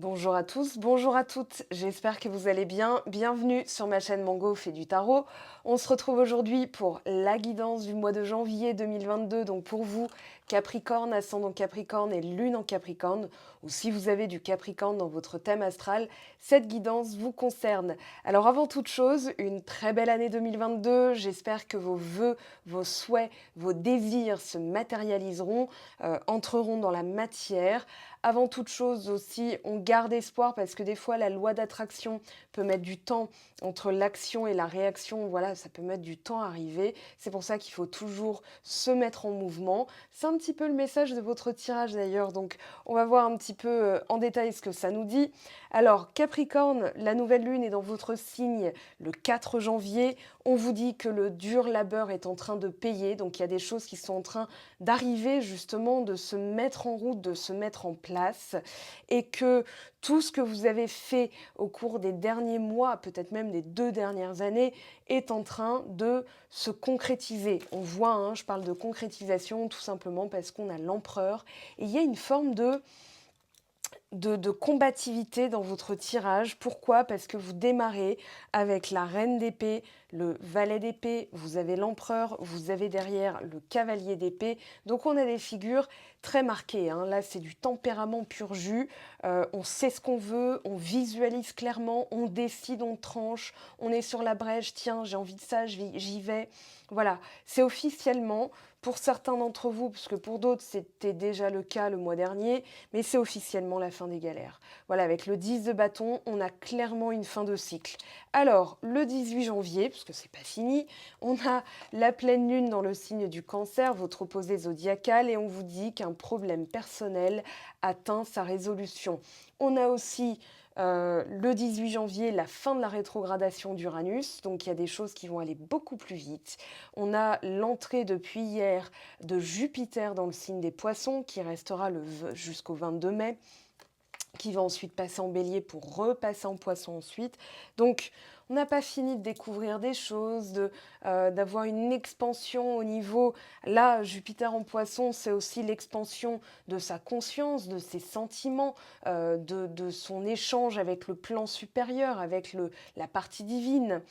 Bonjour à tous, bonjour à toutes, j'espère que vous allez bien. Bienvenue sur ma chaîne Mango fait du tarot. On se retrouve aujourd'hui pour la guidance du mois de janvier 2022. Donc pour vous, Capricorne, ascendant Capricorne et lune en Capricorne, ou si vous avez du Capricorne dans votre thème astral, cette guidance vous concerne. Alors avant toute chose, une très belle année 2022. J'espère que vos vœux, vos souhaits, vos désirs se matérialiseront, entreront dans la matière. Avant toute chose aussi, on garde espoir parce que des fois, la loi d'attraction peut mettre du temps entre l'action et la réaction. Voilà, ça peut mettre du temps à arriver. C'est pour ça qu'il faut toujours se mettre en mouvement. C'est un petit peu le message de votre tirage d'ailleurs. Donc, on va voir un petit peu en détail ce que ça nous dit. Alors, Capricorne, la nouvelle lune est dans votre signe le 4 janvier. On vous dit que le dur labeur est en train de payer. Donc, il y a des choses qui sont en train d'arriver justement, de se mettre en route, de se mettre en place, et que tout ce que vous avez fait au cours des derniers mois, peut-être même des 2 dernières années, est en train de se concrétiser. On voit, je parle de concrétisation tout simplement parce qu'on a l'empereur, et il y a une forme de combativité dans votre tirage. Pourquoi? Parce que vous démarrez avec la reine d'épée, le valet d'épée, vous avez l'empereur, vous avez derrière le cavalier d'épée. Donc on a des figures très marquées. Là, c'est du tempérament pur jus. On sait ce qu'on veut, on visualise clairement, on décide, on tranche, on est sur la brèche. Tiens, j'ai envie de ça, j'y vais. Voilà, c'est officiellement, pour certains d'entre vous, parce que pour d'autres, c'était déjà le cas le mois dernier, mais c'est officiellement la fin des galères. Voilà, avec le 10 de bâton, on a clairement une fin de cycle. Alors, le 18 janvier, parce que c'est pas fini, on a la pleine lune dans le signe du Cancer, votre opposé zodiacal, et on vous dit qu'un problème personnel atteint sa résolution. On a aussi le 18 janvier, la fin de la rétrogradation d'Uranus, donc il y a des choses qui vont aller beaucoup plus vite. On a l'entrée depuis hier de Jupiter dans le signe des Poissons, qui restera jusqu'au 22 mai, qui va ensuite passer en bélier pour repasser en poisson ensuite. Donc, on n'a pas fini de découvrir des choses, d'avoir une expansion au niveau... Là, Jupiter en poisson, c'est aussi l'expansion de sa conscience, de ses sentiments, de son échange avec le plan supérieur, avec la partie divine.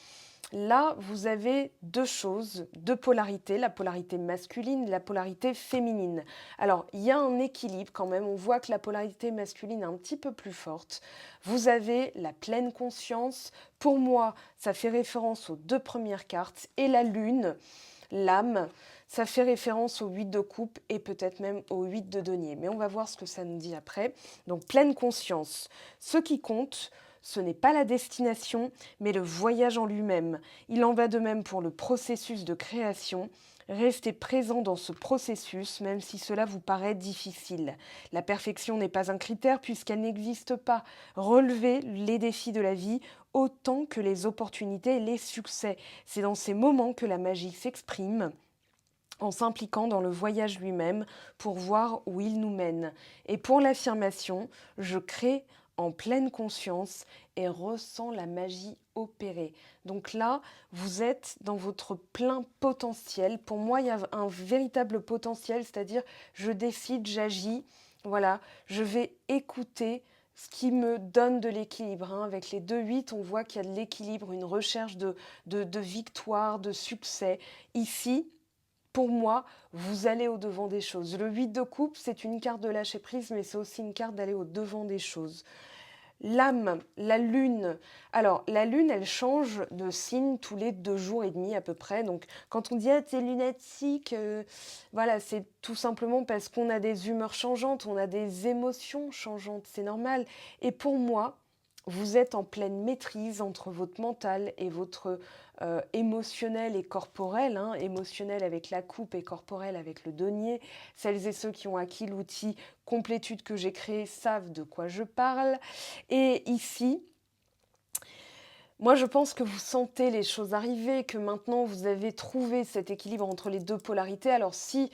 Là, vous avez deux choses, deux polarités, la polarité masculine, la polarité féminine. Alors, il y a un équilibre quand même, on voit que la polarité masculine est un petit peu plus forte. Vous avez la pleine conscience. Pour moi, ça fait référence aux deux premières cartes. Et la lune, l'âme, ça fait référence au 8 de coupe et peut-être même au 8 de denier. Mais on va voir ce que ça nous dit après. Donc, pleine conscience. Ce qui compte, ce n'est pas la destination, mais le voyage en lui-même. Il en va de même pour le processus de création. Restez présent dans ce processus, même si cela vous paraît difficile. La perfection n'est pas un critère puisqu'elle n'existe pas. Relevez les défis de la vie autant que les opportunités et les succès. C'est dans ces moments que la magie s'exprime, en s'impliquant dans le voyage lui-même pour voir où il nous mène. Et pour l'affirmation, je crée en pleine conscience et ressens la magie opérer. Donc là, vous êtes dans votre plein potentiel. Pour moi, il y a un véritable potentiel, c'est-à-dire je décide, j'agis, voilà, je vais écouter ce qui me donne de l'équilibre. Avec les 2-8, on voit qu'il y a de l'équilibre, une recherche de victoire, de succès. Ici, pour moi, vous allez au-devant des choses. Le 8 de coupe, c'est une carte de lâcher prise, mais c'est aussi une carte d'aller au-devant des choses. L'âme, la lune. Alors, la lune, elle change de signe tous les 2 jours et demi à peu près. Donc, quand on dit ah, t'es lunatique, voilà, c'est tout simplement parce qu'on a des humeurs changeantes, on a des émotions changeantes, c'est normal. Et pour moi, vous êtes en pleine maîtrise entre votre mental et votre émotionnel et corporel, émotionnel avec la coupe et corporel avec le denier. Celles et ceux qui ont acquis l'outil Complétude que j'ai créé savent de quoi je parle. Et ici, moi je pense que vous sentez les choses arriver, que maintenant vous avez trouvé cet équilibre entre les deux polarités. Alors si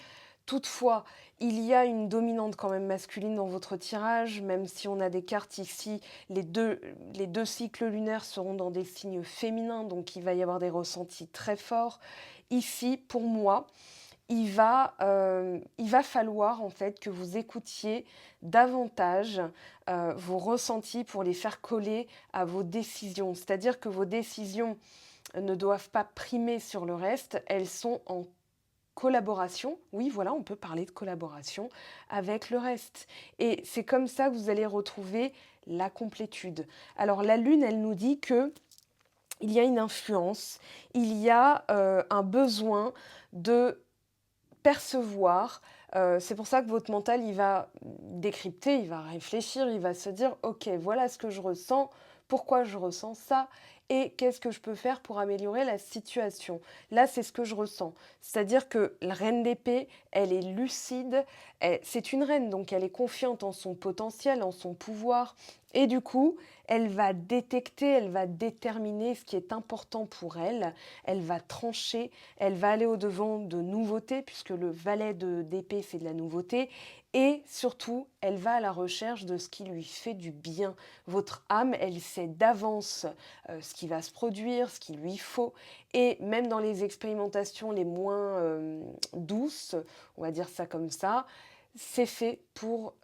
toutefois, il y a une dominante quand même masculine dans votre tirage, même si on a des cartes ici, les deux cycles lunaires seront dans des signes féminins, donc il va y avoir des ressentis très forts. Ici, pour moi, il va falloir en fait que vous écoutiez davantage vos ressentis pour les faire coller à vos décisions. C'est-à-dire que vos décisions ne doivent pas primer sur le reste, elles sont en collaboration, oui voilà, on peut parler de collaboration avec le reste. Et c'est comme ça que vous allez retrouver la complétude. Alors la Lune, elle nous dit que il y a une influence, il y a un besoin de percevoir. C'est pour ça que votre mental, il va décrypter, il va réfléchir, il va se dire, ok, voilà ce que je ressens, pourquoi je ressens ça, et qu'est-ce que je peux faire pour améliorer la situation. Là, c'est ce que je ressens. C'est-à-dire que la reine d'épée, elle est lucide, c'est une reine, donc elle est confiante en son potentiel, en son pouvoir, et du coup, elle va détecter, elle va déterminer ce qui est important pour elle va trancher, elle va aller au-devant de nouveautés, puisque le valet d'épée, c'est de la nouveauté, et surtout, elle va à la recherche de ce qui lui fait du bien. Votre âme, elle sait d'avance ce qui va se produire, ce qu'il lui faut, et même dans les expérimentations les moins douces, on va dire ça comme ça, c'est fait pour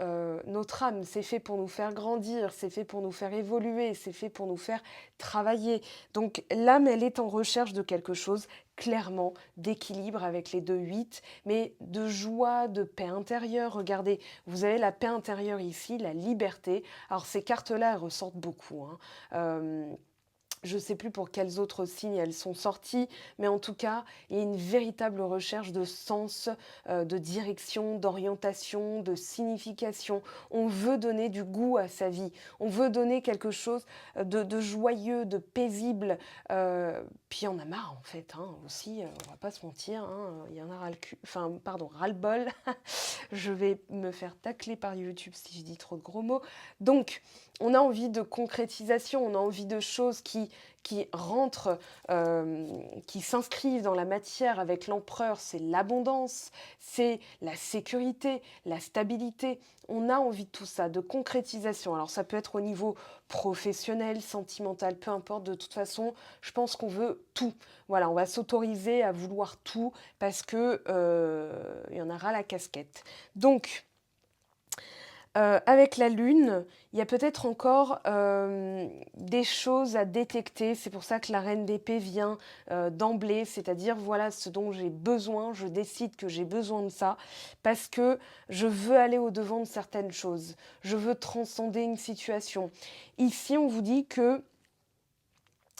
notre âme, c'est fait pour nous faire grandir, c'est fait pour nous faire évoluer, c'est fait pour nous faire travailler. Donc l'âme, elle est en recherche de quelque chose, clairement, d'équilibre avec les 2-8, mais de joie, de paix intérieure. Regardez, vous avez la paix intérieure ici, la liberté. Alors ces cartes-là, elles ressortent beaucoup, hein. Je ne sais plus pour quels autres signes elles sont sorties, mais en tout cas, il y a une véritable recherche de sens, de direction, d'orientation, de signification. On veut donner du goût à sa vie, on veut donner quelque chose de joyeux, de paisible. Puis il y en a marre en fait, hein, aussi, on va pas se mentir, hein, il y en a ras le cul, enfin pardon, ras le bol. Je vais me faire tacler par YouTube si je dis trop de gros mots. Donc, on a envie de concrétisation, on a envie de choses qui rentrent, qui s'inscrivent dans la matière avec l'empereur. C'est l'abondance, c'est la sécurité, la stabilité. On a envie de tout ça, de concrétisation. Alors ça peut être au niveau professionnel, sentimental, peu importe. De toute façon, je pense qu'on veut tout. Voilà, on va s'autoriser à vouloir tout parce que il y en aura la casquette. Donc, avec la Lune, il y a peut-être encore des choses à détecter. C'est pour ça que la reine d'épée vient d'emblée, c'est-à-dire voilà ce dont j'ai besoin, je décide que j'ai besoin de ça, parce que je veux aller au-devant de certaines choses, je veux transcender une situation. Ici, on vous dit que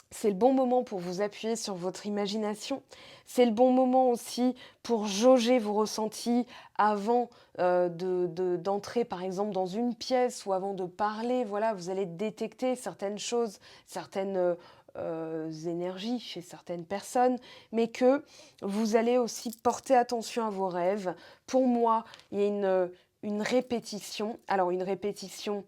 c'est le bon moment pour vous appuyer sur votre imagination. C'est le bon moment aussi pour jauger vos ressentis avant d'entrer par exemple dans une pièce ou avant de parler. Voilà, vous allez détecter certaines choses, certaines énergies chez certaines personnes, mais que vous allez aussi porter attention à vos rêves. Pour moi, il y a une répétition. Alors une répétition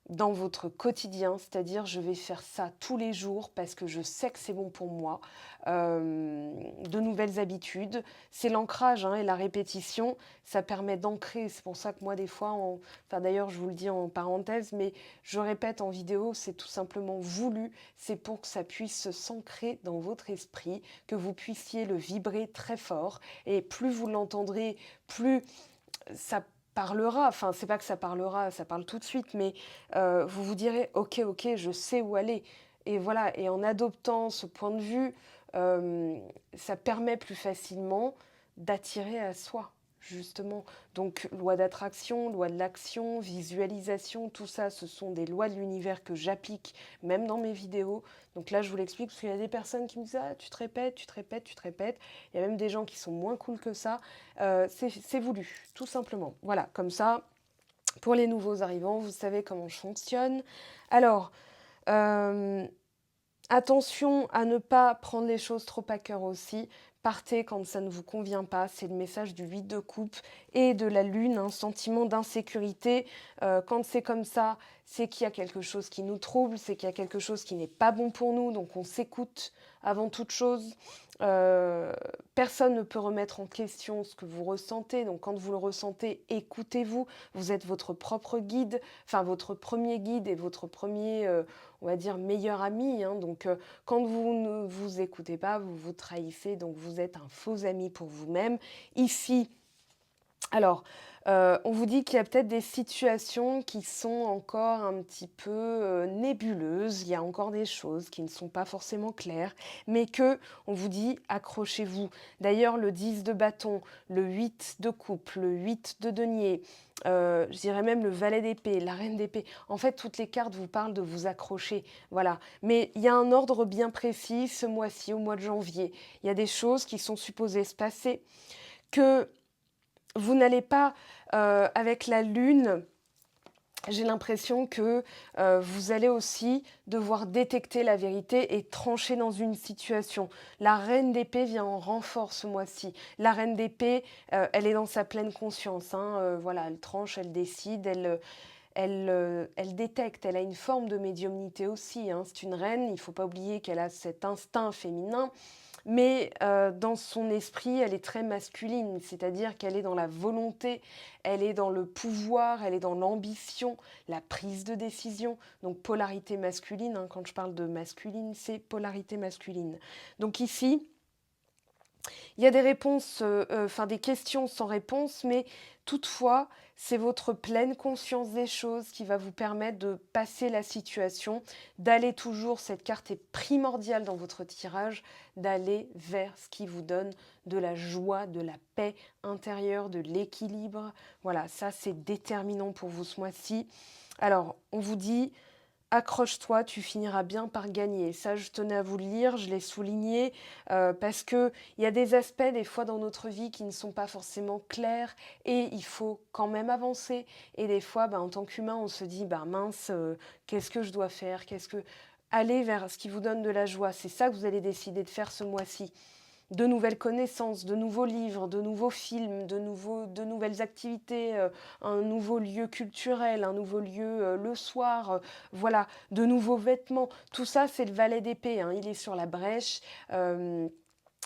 dans votre quotidien, c'est-à-dire je vais faire ça tous les jours parce que je sais que c'est bon pour moi. De nouvelles habitudes, c'est l'ancrage hein, et la répétition, ça permet d'ancrer. C'est pour ça que moi des fois, enfin d'ailleurs je vous le dis en parenthèse, mais je répète en vidéo, c'est tout simplement voulu, c'est pour que ça puisse s'ancrer dans votre esprit, que vous puissiez le vibrer très fort et plus vous l'entendrez, plus ça parlera, enfin c'est pas que ça parlera, ça parle tout de suite, mais vous vous direz ok, je sais où aller. Et voilà, et en adoptant ce point de vue, ça permet plus facilement d'attirer à soi, justement. Donc loi d'attraction, loi de l'action, visualisation, tout ça, ce sont des lois de l'univers que j'applique même dans mes vidéos. Donc là, je vous l'explique parce qu'il y a des personnes qui me disent « Ah, tu te répètes, tu te répètes, tu te répètes ». Il y a même des gens qui sont moins cool que ça. C'est voulu, tout simplement. Voilà, comme ça, pour les nouveaux arrivants, vous savez comment je fonctionne. Alors, attention à ne pas prendre les choses trop à cœur aussi. Partez quand ça ne vous convient pas. C'est le message du 8 de coupe et de la lune, un sentiment d'insécurité. Quand c'est comme ça, c'est qu'il y a quelque chose qui nous trouble, c'est qu'il y a quelque chose qui n'est pas bon pour nous. Donc on s'écoute avant toute chose, euh, personne ne peut remettre en question ce que vous ressentez. Donc quand vous le ressentez, écoutez-vous. Vous êtes votre propre guide, enfin votre premier guide et votre premier, on va dire, meilleur ami, hein. Donc quand vous ne vous écoutez pas, vous vous trahissez. Donc vous êtes un faux ami pour vous-même. Ici, alors, on vous dit qu'il y a peut-être des situations qui sont encore un petit peu, nébuleuses. Il y a encore des choses qui ne sont pas forcément claires, mais que on vous dit: «Accrochez-vous». D'ailleurs, le 10 de bâton, le 8 de coupe, le 8 de denier, je dirais même le valet d'épée, la reine d'épée. En fait, toutes les cartes vous parlent de vous accrocher, voilà. Mais il y a un ordre bien précis ce mois-ci, au mois de janvier. Il y a des choses qui sont supposées se passer, que vous n'allez pas, avec la lune, j'ai l'impression que vous allez aussi devoir détecter la vérité et trancher dans une situation. La reine d'épée vient en renfort ce mois-ci. La reine d'épée, elle est dans sa pleine conscience, hein, voilà, elle tranche, elle décide, elle détecte, elle a une forme de médiumnité aussi, hein. C'est une reine, il ne faut pas oublier qu'elle a cet instinct féminin, mais dans son esprit, elle est très masculine, c'est-à-dire qu'elle est dans la volonté, elle est dans le pouvoir, elle est dans l'ambition, la prise de décision. Donc polarité masculine, hein, quand je parle de masculine, c'est polarité masculine. Donc ici, il y a des réponses, enfin des questions sans réponse, mais toutefois, c'est votre pleine conscience des choses qui va vous permettre de passer la situation, d'aller toujours, cette carte est primordiale dans votre tirage, d'aller vers ce qui vous donne de la joie, de la paix intérieure, de l'équilibre. Voilà, ça c'est déterminant pour vous ce mois-ci. Alors, on vous dit, accroche-toi, tu finiras bien par gagner. Ça, je tenais à vous le lire, je l'ai souligné, parce qu'il y a des aspects, des fois, dans notre vie qui ne sont pas forcément clairs et il faut quand même avancer. Et des fois, en tant qu'humain, on se dit, mince, qu'est-ce que je dois faire? Aller vers ce qui vous donne de la joie. C'est ça que vous allez décider de faire ce mois-ci, de nouvelles connaissances, de nouveaux livres, de nouveaux films, de nouvelles activités, un nouveau lieu culturel, un nouveau lieu le soir, voilà, de nouveaux vêtements. Tout ça, c'est le valet d'épée, hein. Il est sur la brèche.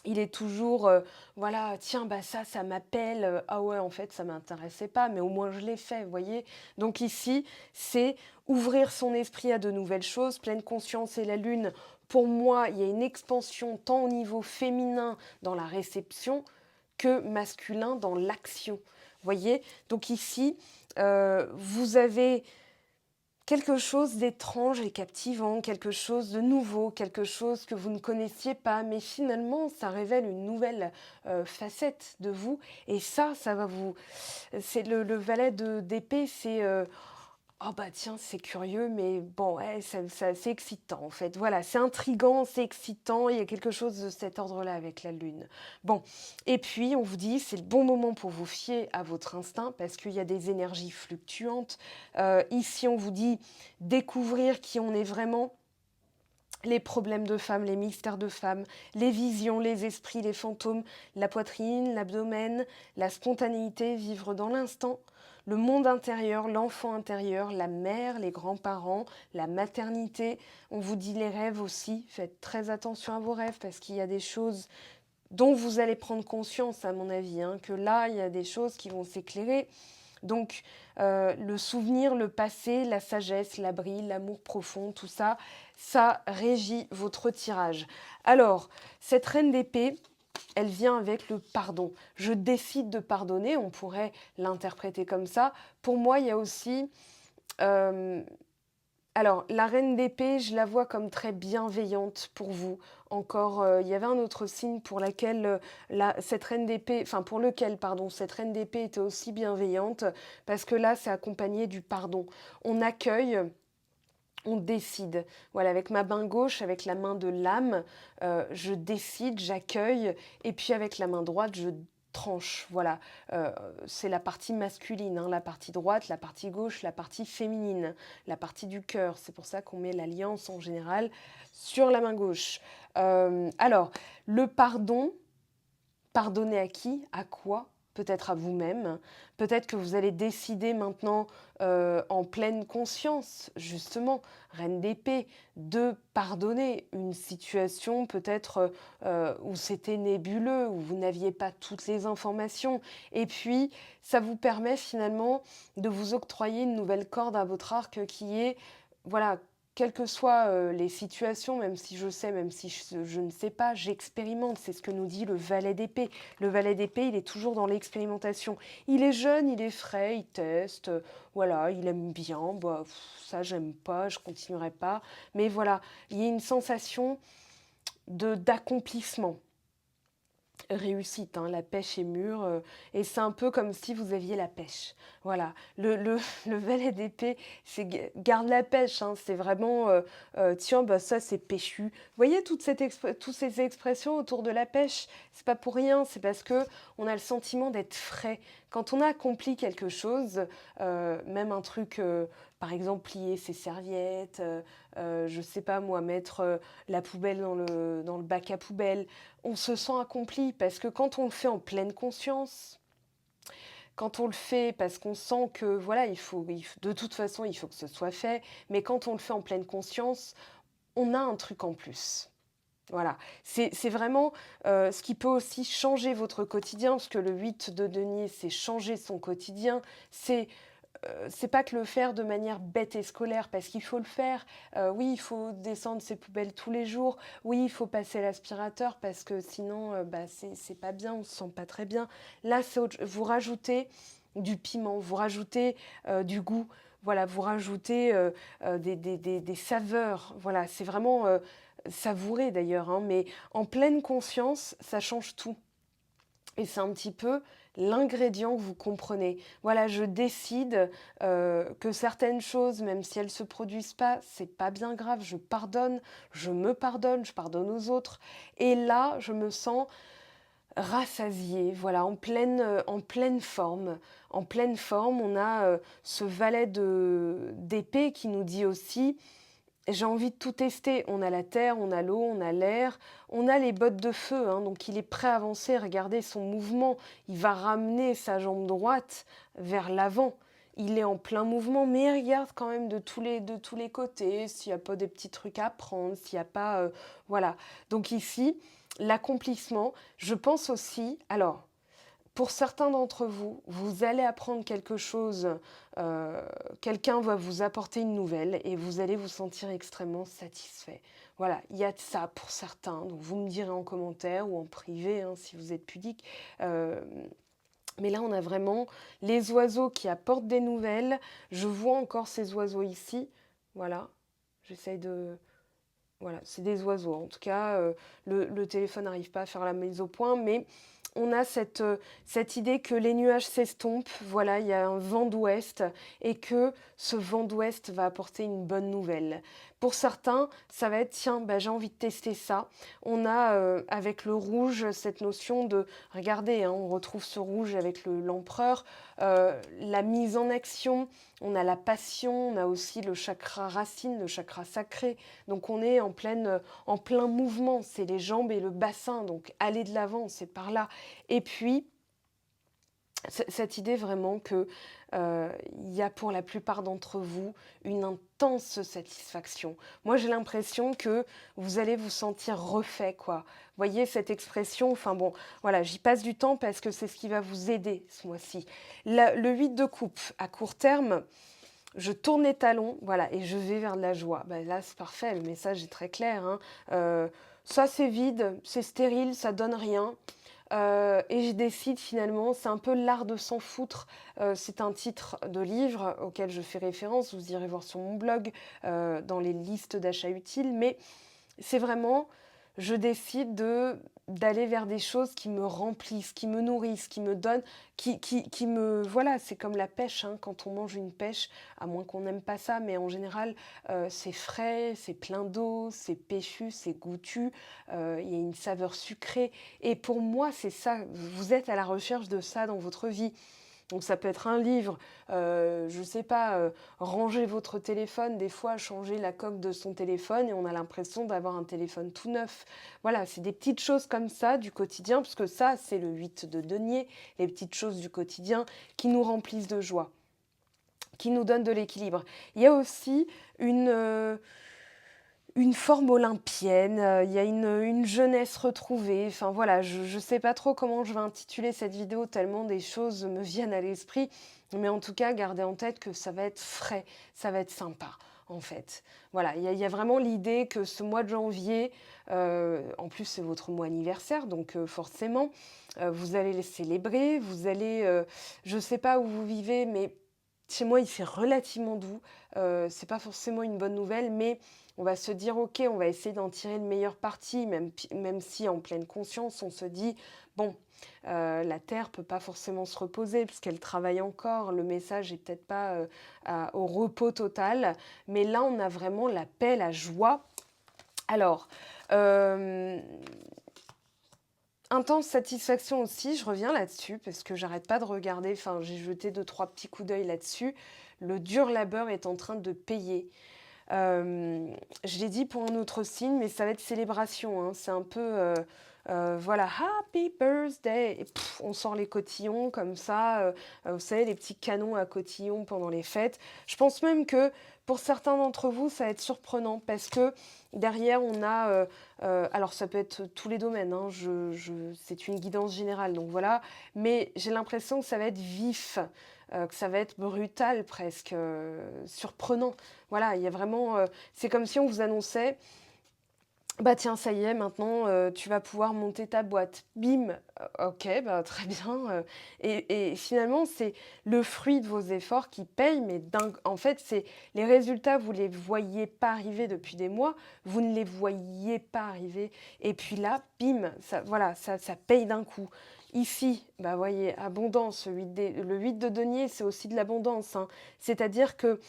Il est toujours, voilà, tiens, ça m'appelle. Ah ouais, en fait, ça m'intéressait pas, mais au moins je l'ai fait, vous voyez. Donc ici, c'est ouvrir son esprit à de nouvelles choses, pleine conscience et la lune. Pour moi, il y a une expansion tant au niveau féminin dans la réception que masculin dans l'action. Vous voyez. Donc ici, vous avez quelque chose d'étrange et captivant, quelque chose de nouveau, quelque chose que vous ne connaissiez pas, mais finalement, ça révèle une nouvelle facette de vous. Et ça va vous... C'est le valet d'épée, c'est... oh bah tiens, c'est curieux, mais bon, ouais, c'est excitant en fait. Voilà, c'est intriguant, c'est excitant, il y a quelque chose de cet ordre-là avec la lune. Bon, et puis on vous dit, c'est le bon moment pour vous fier à votre instinct parce qu'il y a des énergies fluctuantes. Ici, on vous dit découvrir qui on est vraiment, les problèmes de femmes, les mystères de femmes, les visions, les esprits, les fantômes, la poitrine, l'abdomen, la spontanéité, vivre dans l'instant, le monde intérieur, l'enfant intérieur, la mère, les grands-parents, la maternité. On vous dit les rêves aussi. Faites très attention à vos rêves parce qu'il y a des choses dont vous allez prendre conscience, à mon avis, hein, que là, il y a des choses qui vont s'éclairer. Donc, le souvenir, le passé, la sagesse, l'abri, l'amour profond, tout ça, ça régit votre tirage. Alors, cette reine d'épée, elle vient avec le pardon. Je décide de pardonner, on pourrait l'interpréter comme ça. Pour moi, il y a aussi... euh, alors, la reine d'épée, je la vois comme très bienveillante pour vous. Encore, il y avait un autre signe pour laquelle cette reine d'épée, enfin pour lequel, pardon, cette reine d'épée était aussi bienveillante, parce que là, c'est accompagné du pardon. On accueille, on décide. Voilà, avec ma main gauche, avec la main de l'âme, je décide, j'accueille, et puis avec la main droite, je tranche. Voilà, Euh, c'est la partie masculine, hein, la partie droite, la partie gauche, la partie féminine, la partie du cœur. C'est pour ça qu'on met l'alliance en général sur la main gauche. Alors, le pardon, pardonner à qui? À quoi? peut-être à vous-même. Peut-être que vous allez décider maintenant, en pleine conscience, justement, reine d'épée, de pardonner une situation peut-être, où c'était nébuleux, où vous n'aviez pas toutes les informations. Et puis, ça vous permet finalement de vous octroyer une nouvelle corde à votre arc qui est, voilà, quelles que soient, les situations, même si je sais, même si je ne sais pas, j'expérimente. C'est ce que nous dit le valet d'épée. Le valet d'épée, il est toujours dans l'expérimentation. Il est jeune, il est frais, il teste, voilà, il aime bien, bah, ça j'aime pas, je continuerai pas. Mais voilà, il y a une sensation d'accomplissement. Réussite, hein, la pêche est mûre, et c'est un peu comme si vous aviez la pêche. Voilà, le valet d'épée, c'est garde la pêche, hein, c'est vraiment, tiens, bah, ça c'est péchu. Vous voyez toutes ces expressions autour de la pêche, c'est pas pour rien, c'est parce que on a le sentiment d'être frais. Quand on a accompli quelque chose, même un truc, par exemple plier ses serviettes, je sais pas moi, mettre la poubelle dans le bac à poubelle, on se sent accompli parce que quand on le fait en pleine conscience, quand on le fait parce qu'on sent que voilà, de toute façon, il faut que ce soit fait, mais quand on le fait en pleine conscience, on a un truc en plus. Voilà, c'est vraiment ce qui peut aussi changer votre quotidien, parce que le 8 de denier, c'est changer son quotidien, c'est pas que le faire de manière bête et scolaire, parce qu'il faut le faire. Oui, il faut descendre ses poubelles tous les jours. Oui, il faut passer l'aspirateur, parce que sinon, bah, c'est pas bien, on se sent pas très bien. Là, vous rajoutez du piment, vous rajoutez du goût. Voilà, vous rajoutez des saveurs. Voilà, c'est vraiment savouré d'ailleurs, hein, mais en pleine conscience, ça change tout. Et c'est un petit peu l'ingrédient que vous comprenez. Voilà, je décide que certaines choses, même si elles ne se produisent pas, c'est pas bien grave, je pardonne, je pardonne aux autres. Et là, je me sens rassasiée, voilà, en pleine forme. En pleine forme, on a ce valet d'épée qui nous dit aussi j'ai envie de tout tester. On a la terre, on a l'eau, on a l'air, on a les bottes de feu, hein, donc il est prêt à avancer. Regardez son mouvement. Il va ramener sa jambe droite vers l'avant. Il est en plein mouvement, mais il regarde quand même de tous les côtés, s'il n'y a pas des petits trucs à prendre, s'il n'y a pas... voilà. Donc ici, l'accomplissement, je pense aussi... Alors, pour certains d'entre vous, vous allez apprendre quelque chose, quelqu'un va vous apporter une nouvelle et vous allez vous sentir extrêmement satisfait. Voilà, il y a de ça pour certains, donc vous me direz en commentaire ou en privé, hein, si vous êtes pudique. Mais là, on a vraiment les oiseaux qui apportent des nouvelles. Je vois encore ces oiseaux ici. Voilà, j'essaye de... Voilà, c'est des oiseaux. En tout cas, le téléphone n'arrive pas à faire la mise au point, mais on a cette idée que les nuages s'estompent, voilà, il y a un vent d'ouest et que ce vent d'ouest va apporter une bonne nouvelle. Pour certains, ça va être, tiens, bah, j'ai envie de tester ça. On a avec le rouge cette notion de, regardez, hein, on retrouve ce rouge avec l'empereur, la mise en action, on a la passion, on a aussi le chakra racine, le chakra sacré. Donc on est en plein mouvement, c'est les jambes et le bassin, donc aller de l'avant, c'est par là. Et puis, cette idée vraiment que il y a pour la plupart d'entre vous une intense satisfaction. Moi, j'ai l'impression que vous allez vous sentir refait, quoi. Vous voyez cette expression, enfin bon, voilà, j'y passe du temps parce que c'est ce qui va vous aider ce mois-ci. Le 8 de coupe, à court terme, je tourne les talons, voilà, et je vais vers de la joie. Ben là, c'est parfait, le message est très clair, hein. Ça, c'est vide, c'est stérile, ça donne rien. Et je décide finalement, c'est un peu l'art de s'en foutre. C'est un titre de livre auquel je fais référence, vous irez voir sur mon blog, dans les listes d'achats utiles, mais c'est vraiment, je décide d'aller vers des choses qui me remplissent, qui me nourrissent, qui me donnent, qui me... Voilà, c'est comme la pêche, hein, quand on mange une pêche, à moins qu'on n'aime pas ça, mais en général, c'est frais, c'est plein d'eau, c'est péchu, c'est goûtu, il y a une saveur sucrée. Et pour moi, c'est ça, vous êtes à la recherche de ça dans votre vie. Donc ça peut être un livre, je ne sais pas, ranger votre téléphone, des fois changer la coque de son téléphone et on a l'impression d'avoir un téléphone tout neuf. Voilà, c'est des petites choses comme ça du quotidien, parce que ça, c'est le 8 de denier, les petites choses du quotidien qui nous remplissent de joie, qui nous donnent de l'équilibre. Il y a aussi une forme olympienne, il y a une jeunesse retrouvée. Enfin voilà, je ne sais pas trop comment je vais intituler cette vidéo tellement des choses me viennent à l'esprit. Mais en tout cas, gardez en tête que ça va être frais, ça va être sympa, en fait. Voilà, il y a vraiment l'idée que ce mois de janvier, en plus c'est votre mois anniversaire, donc forcément, vous allez les célébrer, vous allez, je ne sais pas où vous vivez, mais chez moi il fait relativement doux. C'est pas forcément une bonne nouvelle, mais on va se dire, ok, on va essayer d'en tirer le meilleur parti, même si en pleine conscience, on se dit, bon, la Terre peut pas forcément se reposer puisqu'elle travaille encore, le message est peut-être pas au repos total, mais là, on a vraiment la paix, la joie. Alors, intense satisfaction aussi, je reviens là-dessus parce que j'arrête pas de regarder, enfin j'ai jeté 2-3 petits coups d'œil là-dessus. Le dur labeur est en train de payer. Je l'ai dit pour un autre signe, mais ça va être célébration, hein. C'est un peu, voilà, happy birthday. Et on sort les cotillons comme ça, vous savez, les petits canons à cotillons pendant les fêtes. Je pense même que pour certains d'entre vous, ça va être surprenant parce que derrière, on a, alors ça peut être tous les domaines, hein, c'est une guidance générale, donc voilà, mais j'ai l'impression que ça va être vif, que ça va être brutal presque, surprenant. Voilà, il y a vraiment, c'est comme si on vous annonçait, bah tiens, ça y est, maintenant, tu vas pouvoir monter ta boîte. Bim! OK, bah, très bien, et finalement, c'est le fruit de vos efforts qui paye, mais en fait, c'est les résultats, vous les voyiez pas arriver depuis des mois, vous ne les voyiez pas arriver et puis là, bim, ça voilà, ça paye d'un coup. Ici, bah, voyez, abondance, le 8 de denier, c'est aussi de l'abondance, hein. C'est-à-dire que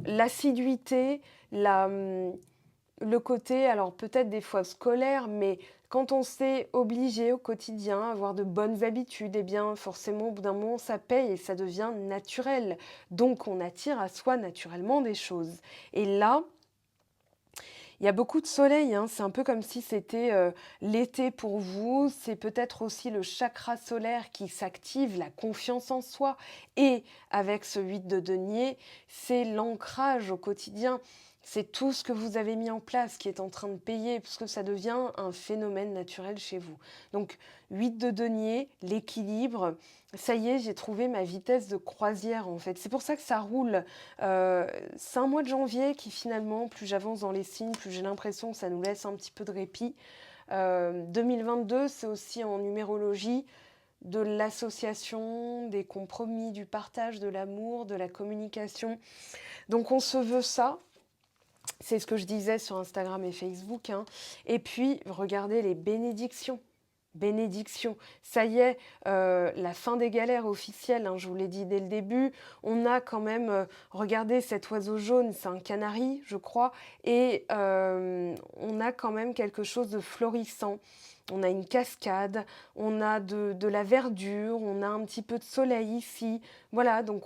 l'assiduité, la, le côté, alors peut-être des fois scolaire, mais quand on s'est obligé au quotidien à avoir de bonnes habitudes, eh bien forcément au bout d'un moment ça paye et ça devient naturel. Donc on attire à soi naturellement des choses. Et là, il y a beaucoup de soleil, hein, c'est un peu comme si c'était l'été pour vous. C'est peut-être aussi le chakra solaire qui s'active, la confiance en soi. Et avec ce 8 de denier, c'est l'ancrage au quotidien. C'est tout ce que vous avez mis en place qui est en train de payer, puisque ça devient un phénomène naturel chez vous. Donc 8 de denier, l'équilibre, ça y est, j'ai trouvé ma vitesse de croisière en fait. C'est pour ça que ça roule. C'est un mois de janvier qui finalement, plus j'avance dans les signes, plus j'ai l'impression que ça nous laisse un petit peu de répit. 2022, c'est aussi en numérologie de l'association, des compromis, du partage, de l'amour, de la communication. Donc on se veut ça. C'est ce que je disais sur Instagram et Facebook, hein. Et puis, regardez les bénédictions. Bénédiction. Ça y est, la fin des galères officielle, hein, je vous l'ai dit dès le début. On a quand même, regardez cet oiseau jaune, c'est un canari, je crois, et on a quand même quelque chose de florissant. On a une cascade, on a de la verdure, on a un petit peu de soleil ici. Voilà, donc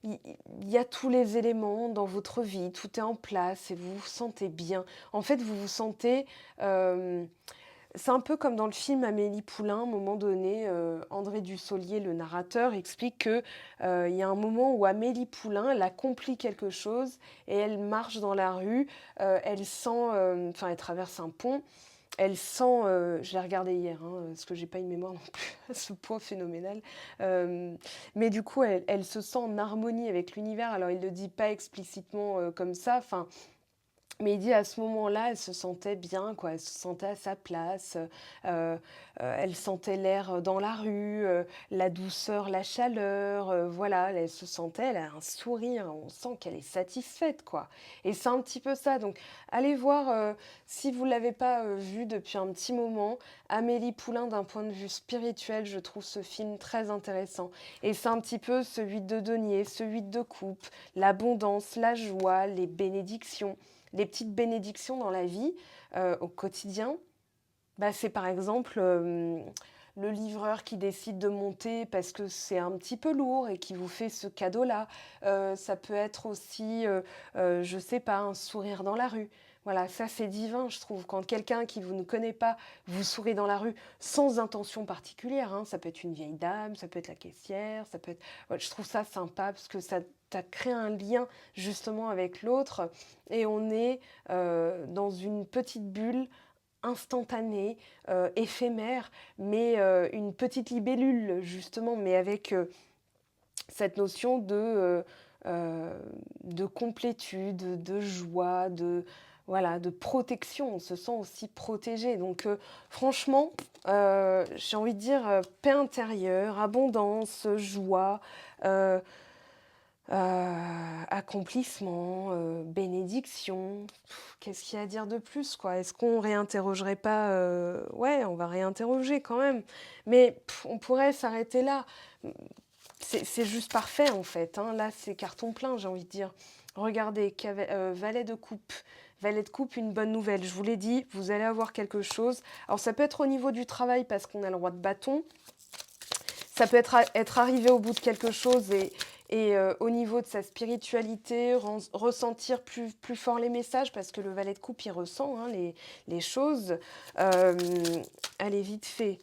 il y a tous les éléments dans votre vie, tout est en place et vous vous sentez bien. En fait, vous vous sentez... c'est un peu comme dans le film Amélie Poulain, à un moment donné, André Dussolier, le narrateur, explique que, il y a un moment où Amélie Poulain, elle accomplit quelque chose et elle marche dans la rue, elle sent, enfin elle traverse un pont, elle sent, je l'ai regardé hier, hein, parce que j'ai pas une mémoire non plus à ce point phénoménal, mais du coup elle se sent en harmonie avec l'univers. Alors il le dit pas explicitement, comme ça, enfin mais il dit à ce moment-là, elle se sentait bien, quoi. Elle se sentait à sa place. Elle sentait l'air dans la rue, la douceur, la chaleur. Voilà, elle se sentait, elle a un sourire. On sent qu'elle est satisfaite, quoi. Et c'est un petit peu ça. Donc, allez voir, si vous ne l'avez pas vu depuis un petit moment, Amélie Poulain, d'un point de vue spirituel, je trouve ce film très intéressant. Et c'est un petit peu ce 8 de denier, ce 8 de coupe, l'abondance, la joie, les bénédictions. Les petites bénédictions dans la vie, au quotidien, bah, c'est par exemple le livreur qui décide de monter parce que c'est un petit peu lourd et qui vous fait ce cadeau-là. Ça peut être aussi, je sais pas, un sourire dans la rue. Voilà, ça c'est divin, je trouve. Quand quelqu'un qui vous ne connaît pas vous sourit dans la rue sans intention particulière, hein, ça peut être une vieille dame, ça peut être la caissière, ça peut être... Ouais, je trouve ça sympa parce que ça crée un lien justement avec l'autre et on est dans une petite bulle instantanée, éphémère, mais une petite libellule justement, mais avec cette notion de complétude, de joie, voilà, de protection. On se sent aussi protégé. Donc franchement, j'ai envie de dire paix intérieure, abondance, joie, euh, accomplissement, bénédiction. Qu'est-ce qu'il y a à dire de plus, quoi? Est-ce qu'on réinterrogerait pas Ouais, on va réinterroger quand même. Mais on pourrait s'arrêter là. C'est juste parfait en fait, hein. Là, c'est carton plein, j'ai envie de dire. Regardez, valet de coupe. Valet de coupe, une bonne nouvelle. Je vous l'ai dit, vous allez avoir quelque chose. Alors, ça peut être au niveau du travail parce qu'on a le roi de bâton. Ça peut être arrivé au bout de quelque chose et au niveau de sa spiritualité, ressentir plus fort les messages parce que le valet de coupe, il ressent hein, les choses. Allez, vite fait.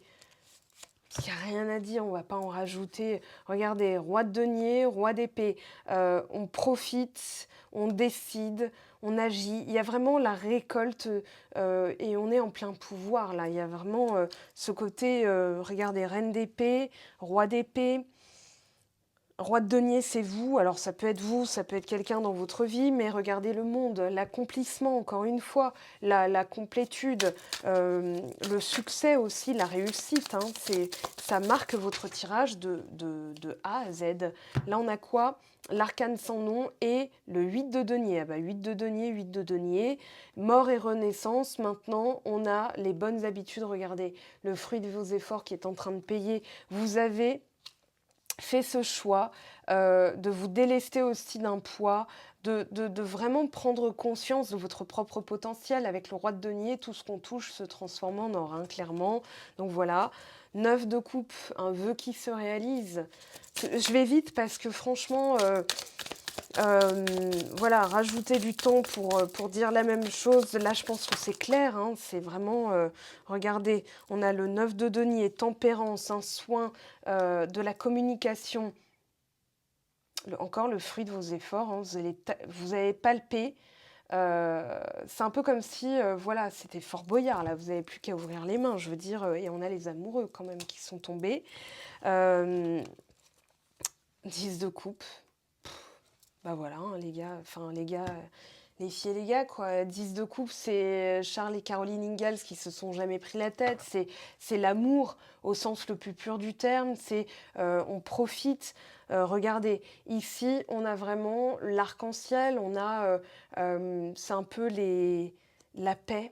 Il n'y a rien à dire, on ne va pas en rajouter. Regardez, roi de denier, roi d'épée. On profite, on décide, on agit. Il y a vraiment la récolte et on est en plein pouvoir là. Il y a vraiment ce côté, regardez, reine d'épée, roi d'épée. Roi de denier, c'est vous. Alors ça peut être vous, ça peut être quelqu'un dans votre vie, mais regardez le monde, l'accomplissement, encore une fois, la complétude, le succès aussi, la réussite. Hein, ça marque votre tirage de A à Z. Là, on a quoi? L'arcane sans nom et le 8 de denier. Ah bah, 8 de denier, 8 de denier. Mort et renaissance. Maintenant, on a les bonnes habitudes. Regardez, le fruit de vos efforts qui est en train de payer. Vous avez fait ce choix de vous délester aussi d'un poids, de vraiment prendre conscience de votre propre potentiel. Avec le roi de denier, tout ce qu'on touche se transforme en or, hein, clairement. Donc voilà, 9 de coupe, un vœu qui se réalise. Je vais vite parce que franchement, voilà, rajouter du temps pour dire la même chose, là je pense que c'est clair, hein, c'est vraiment, regardez, on a le 9 de denier, tempérance, un soin, de la communication, encore le fruit de vos efforts, hein, vous avez palpé, c'est un peu comme si, voilà, c'était Fort Boyard, là, vous n'avez plus qu'à ouvrir les mains, je veux dire, et on a les amoureux quand même qui sont tombés. 10 de coupe. Bah voilà, hein, les gars, les filles et les gars, quoi. 10 de coupe, c'est Charles et Caroline Ingalls qui se sont jamais pris la tête. C'est l'amour au sens le plus pur du terme. C'est on profite. Regardez, ici, on a vraiment l'arc-en-ciel. C'est un peu la paix.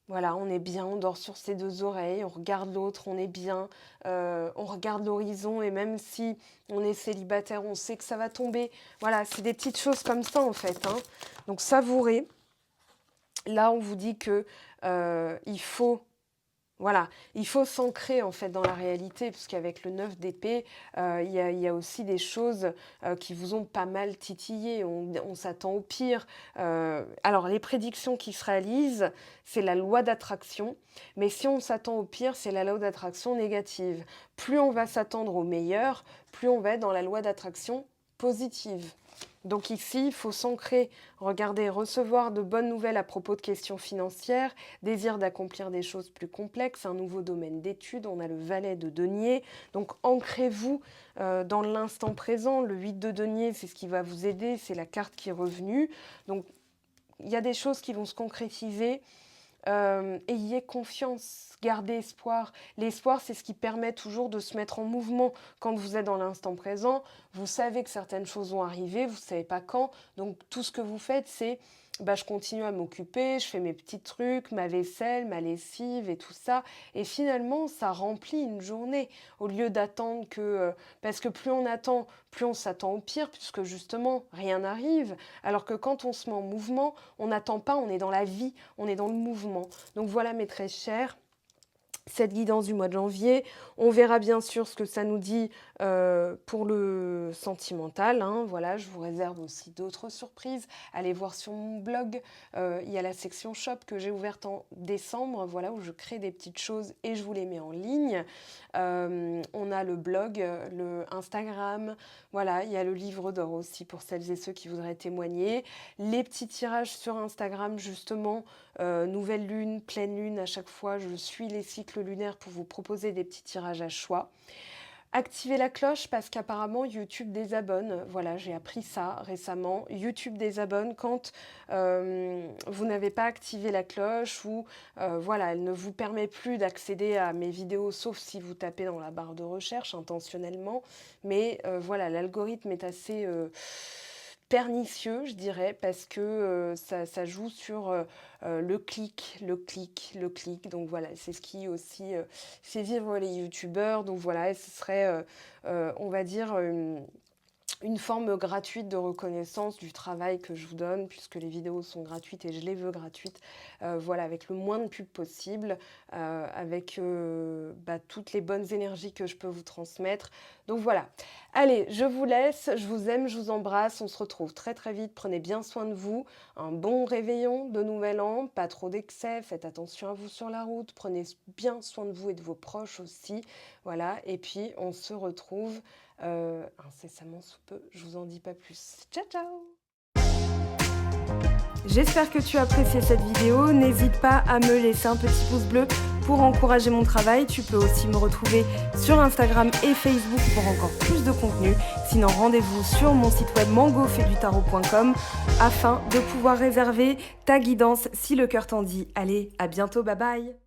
Voilà, on est bien, on dort sur ses deux oreilles, on regarde l'autre, on est bien, on regarde l'horizon et même si on est célibataire, on sait que ça va tomber. Voilà, c'est des petites choses comme ça en fait, hein. Donc savourez. Là, on vous dit que il faut voilà, il faut s'ancrer en fait dans la réalité, parce qu'avec le 9 d'épée, il y a aussi des choses qui vous ont pas mal titillé. On s'attend au pire. Alors, les prédictions qui se réalisent, c'est la loi d'attraction. Mais si on s'attend au pire, c'est la loi d'attraction négative. Plus on va s'attendre au meilleur, plus on va être dans la loi d'attraction positive. Donc ici, il faut s'ancrer, regarder, recevoir de bonnes nouvelles à propos de questions financières, désir d'accomplir des choses plus complexes, un nouveau domaine d'études, on a le valet de denier. Donc ancrez-vous dans l'instant présent. Le 8 de denier, c'est ce qui va vous aider, c'est la carte qui est revenue. Donc il y a des choses qui vont se concrétiser. Ayez confiance, gardez espoir. L'espoir, c'est ce qui permet toujours de se mettre en mouvement. Quand vous êtes dans l'instant présent, vous savez que certaines choses vont arriver, vous ne savez pas quand. Donc tout ce que vous faites, c'est je continue à m'occuper, je fais mes petits trucs, ma vaisselle, ma lessive et tout ça. Et finalement, ça remplit une journée. Au lieu d'attendre que... parce que plus on attend, plus on s'attend au pire, puisque justement, rien n'arrive. Alors que quand on se met en mouvement, on n'attend pas, on est dans la vie, on est dans le mouvement. Donc voilà, mes très chers, cette guidance du mois de janvier. On verra bien sûr ce que ça nous dit pour le sentimental, hein. Voilà, je vous réserve aussi d'autres surprises. Allez voir sur mon blog, il y a la section shop que j'ai ouverte en décembre, voilà, où je crée des petites choses et je vous les mets en ligne. On a le blog, le Instagram, voilà, il y a le livre d'or aussi pour celles et ceux qui voudraient témoigner. Les petits tirages sur Instagram, justement, nouvelle lune, pleine lune, à chaque fois, je suis les cycles lunaires pour vous proposer des petits tirages à choix. Activez la cloche parce qu'apparemment YouTube désabonne. Voilà, j'ai appris ça récemment. YouTube désabonne quand vous n'avez pas activé la cloche ou voilà, elle ne vous permet plus d'accéder à mes vidéos sauf si vous tapez dans la barre de recherche intentionnellement. Mais voilà, l'algorithme est assez pernicieux, je dirais, parce que ça joue sur le clic. Donc voilà, c'est ce qui aussi fait vivre les youtubeurs. Donc voilà, et ce serait, on va dire, une forme gratuite de reconnaissance du travail que je vous donne, puisque les vidéos sont gratuites et je les veux gratuites. Voilà, avec le moins de pubs possible, avec toutes les bonnes énergies que je peux vous transmettre. Donc voilà. Allez, je vous laisse, je vous aime, je vous embrasse. On se retrouve très très vite. Prenez bien soin de vous. Un bon réveillon de Nouvel An, pas trop d'excès. Faites attention à vous sur la route. Prenez bien soin de vous et de vos proches aussi. Voilà, et puis on se retrouve incessamment sous peu. Je vous en dis pas plus. Ciao, ciao! J'espère que tu as apprécié cette vidéo. N'hésite pas à me laisser un petit pouce bleu pour encourager mon travail. Tu peux aussi me retrouver sur Instagram et Facebook pour encore plus de contenu. Sinon, rendez-vous sur mon site web mangofaidutarot.com afin de pouvoir réserver ta guidance si le cœur t'en dit. Allez, à bientôt, bye bye!